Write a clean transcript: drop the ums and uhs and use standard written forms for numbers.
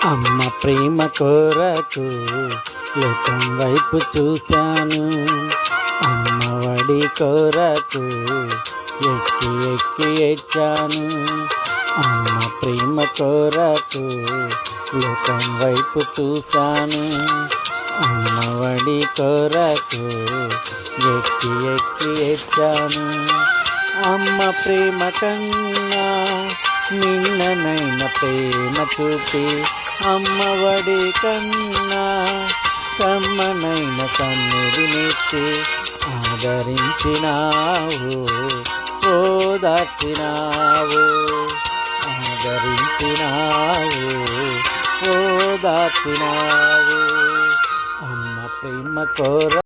అమ్మ ప్రేమ కొరకు లోకం వైపు చూశాను. అమ్మ వడి కొరకు ఎక్కి ఎక్కి ఏడ్చాను. అమ్మ ప్రేమ కొరకు లోకం వైపు చూశాను. అమ్మ వడి కొరకు ఎక్కి ఎక్కి ఏడ్చాను. అమ్మ ప్రేమ కన్నా నిన్ననైన ప్రేమ చూపి అమ్మ వడి కన్నా కమ్మనైన సన్నిధినిచ్చి ఆదరించినావు, ఓదార్చినావు, ఆదరించినావు, ఓదార్చినావు. అమ్మ ప్రేమ కోర